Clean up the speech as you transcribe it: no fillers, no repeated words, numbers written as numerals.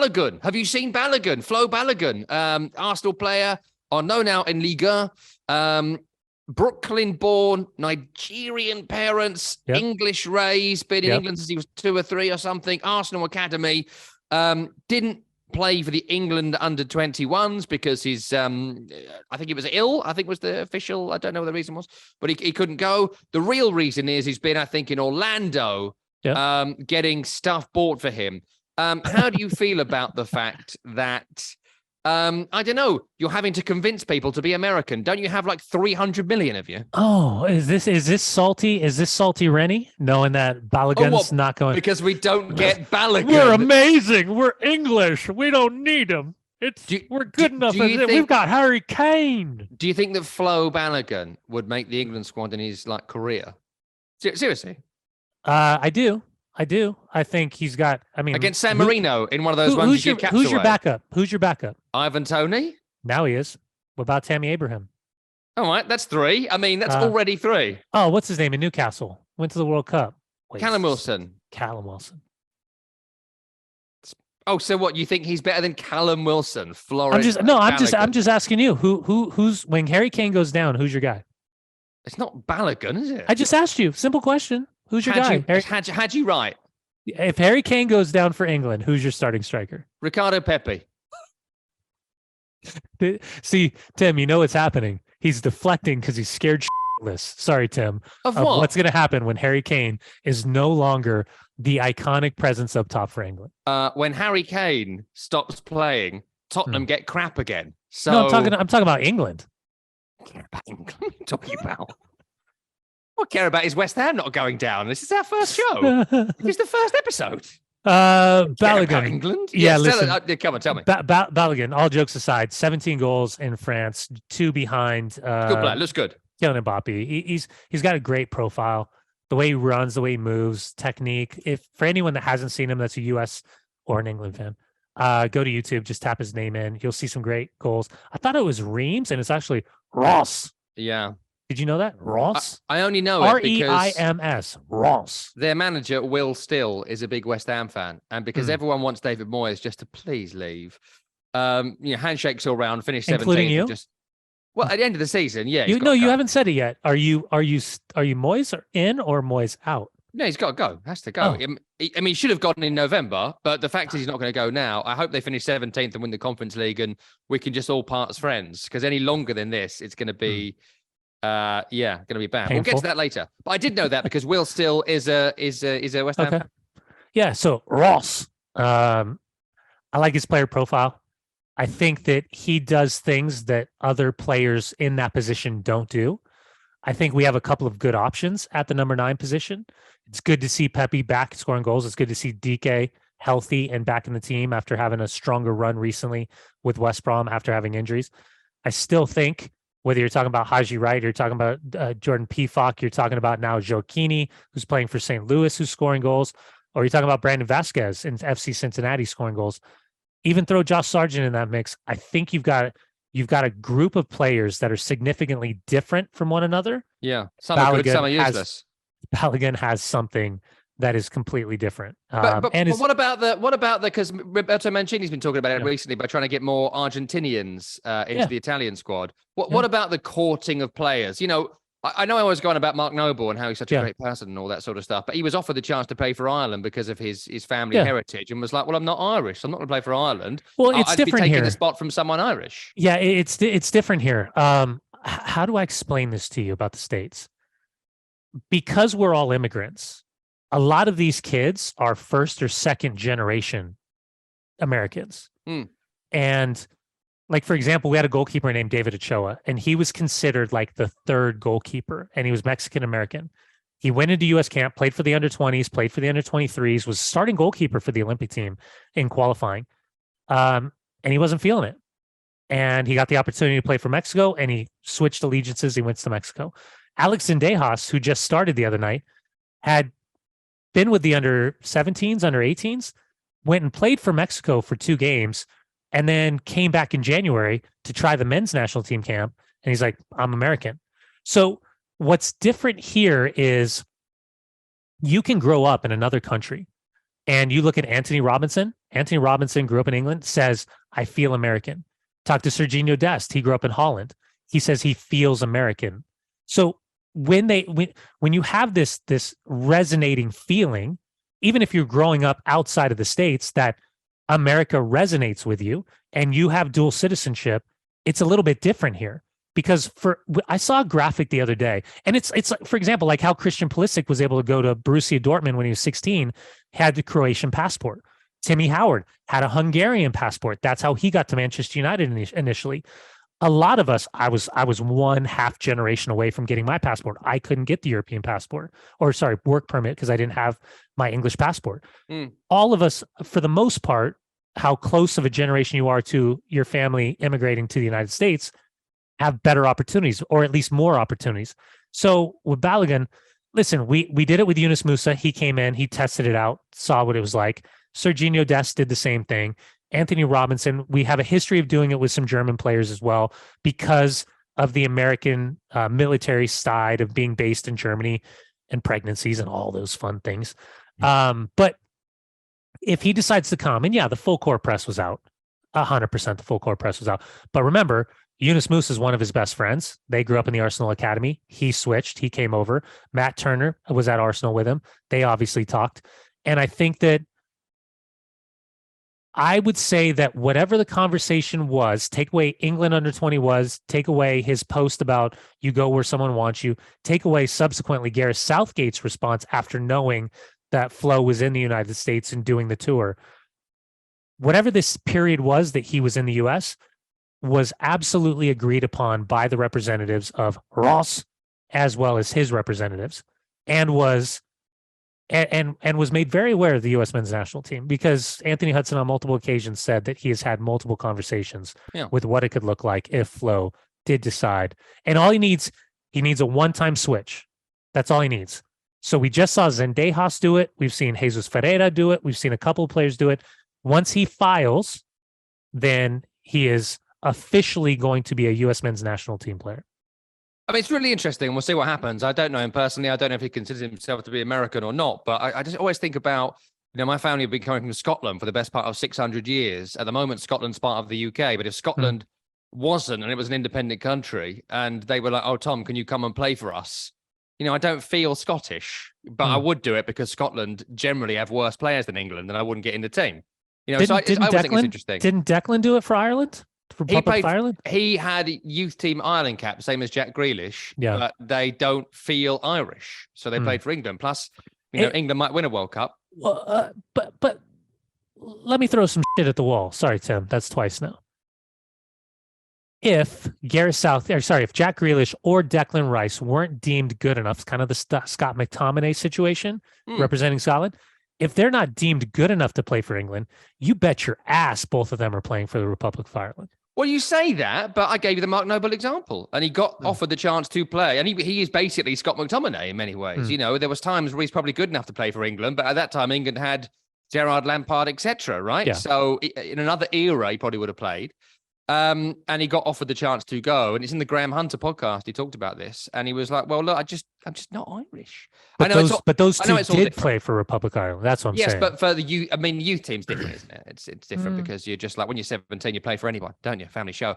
Balogun. Have you seen Balogun? Flo Balogun, Arsenal player, known out in Liga. Brooklyn-born, Nigerian parents, English raised, been in England since he was 2 or 3 or something. Arsenal academy. Didn't play for the England under-21s because he's, I think he was ill. I think was the official. I don't know what the reason was, but he couldn't go. The real reason is he's been, I think, in Orlando, getting stuff bought for him. How do you feel about the fact that, I don't know, you're having to convince people to be American? Don't you have like 300 million of you? Oh, is this salty? Is this salty Rennie? Knowing that Balogun's not going because we don't get Balogun. We're amazing. We're English. We don't need him. We're good enough. We've got Harry Kane. Do you think that Flo Balogun would make the England squad in his career? Seriously? I do. I think he's got. I mean, against San Marino in one of those ones. Who's your backup? Who's your backup? Ivan Toney. Now he is. What about Tammy Abraham? All right, that's 3. I mean, that's already 3. Oh, what's his name in Newcastle? Went to the World Cup. Callum Wilson. Oh, so what? You think he's better than Callum Wilson? I'm just asking you. Who's when Harry Kane goes down? Who's your guy? It's not Balogun, is it? I just asked you. Simple question. Who's your guy? Had you right? If Harry Kane goes down for England, who's your starting striker? Ricardo Pepe. See, Tim, you know what's happening. He's deflecting because he's scared shitless. Sorry, Tim. Of what? What's going to happen when Harry Kane is no longer the iconic presence up top for England? When Harry Kane stops playing, Tottenham get crap again. So no, I'm talking about England. I care about England. What are you talking about? What I care about is West Ham not going down. This is our first show. It's the first episode. Balogun. England? Yeah, listen. Come on, tell me. Balogun, all jokes aside, 17 goals in France, 2 behind. Good player. Looks good. Kylian Mbappe. He's got a great profile. The way he runs, the way he moves, technique. If for anyone that hasn't seen him, that's a U.S. or an England fan, go to YouTube, just tap his name in. You'll see some great goals. I thought it was Reims, and it's actually Ross. Yeah. Did you know that? Ross? I only know it because Reims. Ross. Their manager, Will Still, is a big West Ham fan. And because everyone wants David Moyes just to please leave, handshakes all round, finish 17th. Including you? Well, at the end of the season, yeah. You haven't said it yet. Are you Moyes in or Moyes out? No, he's got to go. Has to go. Oh. I mean, he should have gotten in November, but the fact is he's not going to go now. I hope they finish 17th and win the Conference League and we can just all part as friends, because any longer than this, it's going to be... going to be bad. Painful. We'll get to that later. But I did know that because Will Still is a West Ham. Okay. Yeah. So Ross, I like his player profile. I think that he does things that other players in that position don't do. I think we have a couple of good options at the number 9 position. It's good to see Pepe back scoring goals. It's good to see DK healthy and back in the team after having a stronger run recently with West Brom after having injuries. I still think, whether you're talking about Haji Wright, you're talking about Jordan Pefok, you're talking about now Joaquini, who's playing for St. Louis, who's scoring goals, or you're talking about Brandon Vasquez in FC Cincinnati scoring goals. Even throw Josh Sargent in that mix. I think you've got a group of players that are significantly different from one another. Yeah, some are good, some are useless. Balogun has something that is completely different. But what about the? Because Roberto Mancini's been talking about it recently by trying to get more Argentinians into the Italian squad. What about the courting of players? You know, I know I was going about Mark Noble and how he's such a great person and all that sort of stuff, but he was offered the chance to play for Ireland because of his family heritage and was like, well, I'm not Irish. So I'm not going to play for Ireland. Well, it's I'd different be taking here. the spot from someone Irish. Yeah, it's different here. How do I explain this to you about the States? Because we're all immigrants, a lot of these kids are first or second generation Americans. And like, for example, we had a goalkeeper named David Ochoa, and he was considered like the 3rd goalkeeper, and he was Mexican-American. He went into U.S. camp, played for the under-20s, played for the under-23s, was starting goalkeeper for the Olympic team in qualifying. And he wasn't feeling it. And he got the opportunity to play for Mexico, and he switched allegiances. He went to Mexico. Alex Zendejas, who just started the other night, had been with the under-17s, under-18s, went and played for Mexico for 2 games, and then came back in January to try the men's national team camp. And he's like, I'm American. So what's different here is you can grow up in another country And you look at Anthony Robinson. Anthony Robinson grew up in England, says, I feel American. Talk to Serginho Dest. He grew up in Holland. He says he feels American. So when you have this resonating feeling, even if you're growing up outside of the States, that America resonates with you and you have dual citizenship, it's a little bit different here. Because I saw a graphic the other day, and it's like, for example, like how Christian Pulisic was able to go to Borussia Dortmund when he was 16, had the Croatian passport. Timmy Howard had a Hungarian passport. That's how he got to Manchester United initially. A lot of us, I was 1/2 generation away from getting my passport. I couldn't get the European passport, or sorry, work permit, because I didn't have my English passport. All of us, for the most part, how close of a generation you are to your family immigrating to the United States, have better opportunities, or at least more opportunities. So with Balogun, listen, we did it with Yunus Musa. He came in, he tested it out, saw what it was like. Serginho Dest did the same thing. Anthony Robinson, we have a history of doing it with some German players as well, because of the American military side of being based in Germany and pregnancies and all those fun things. But if he decides to come, and yeah, the full court press was out, 100% the full court press was out. But remember, Yunus Musa is one of his best friends. They grew up in the Arsenal Academy. He switched. He came over. Matt Turner was at Arsenal with him. They obviously talked. And I think that I would say that whatever the conversation was, take away England under 20 was, take away his post about you go where someone wants you, take away subsequently Gareth Southgate's response after knowing that Flo was in the United States and doing the tour. Whatever this period was that he was in the US was absolutely agreed upon by the representatives of Ross as well as his representatives, and was made very aware of the U.S. men's national team, because Anthony Hudson on multiple occasions said that he has had multiple conversations with what it could look like if Flo did decide. And all he needs a one-time switch. That's all he needs. So we just saw Zendejas do it. We've seen Jesus Ferreira do it. We've seen a couple of players do it. Once he files, then he is officially going to be a U.S. men's national team player. I mean, it's really interesting. We'll see what happens. I don't know him personally. I don't know if he considers himself to be American or not, but I just always think about, my family have been coming from Scotland for the best part of 600 years. At the moment, Scotland's part of the UK, but if Scotland wasn't, and it was an independent country, and they were like, oh, Tom, can you come and play for us? I don't feel Scottish, but I would do it because Scotland generally have worse players than England, and I wouldn't get in the team. I always think it's interesting. Didn't Declan do it for Ireland? He had youth team Ireland cap, same as Jack Grealish, but they don't feel Irish, so they played for England. Plus, England might win a World Cup. Well, but let me throw some shit at the wall. Sorry, Tim, that's twice now. If if Jack Grealish or Declan Rice weren't deemed good enough, it's kind of the Scott McTominay situation representing Scotland. If they're not deemed good enough to play for England, you bet your ass both of them are playing for the Republic of Ireland. Well, you say that, but I gave you the Mark Noble example, and he got offered the chance to play, and he is basically Scott McTominay in many ways. There was times where he's probably good enough to play for England, but at that time, England had Gerrard, Lampard, etc. Right? Yeah. So in another era, he probably would have played. And he got offered the chance to go, and it's in the Graham Hunter podcast. He talked about this, and he was like, "Well, look, I'm just not Irish." But those two did play for Republic of Ireland. That's what I'm saying. Yes, but for the youth, youth team's different, isn't it? It's different because you're just like when you're 17, you play for anyone, don't you? Family show.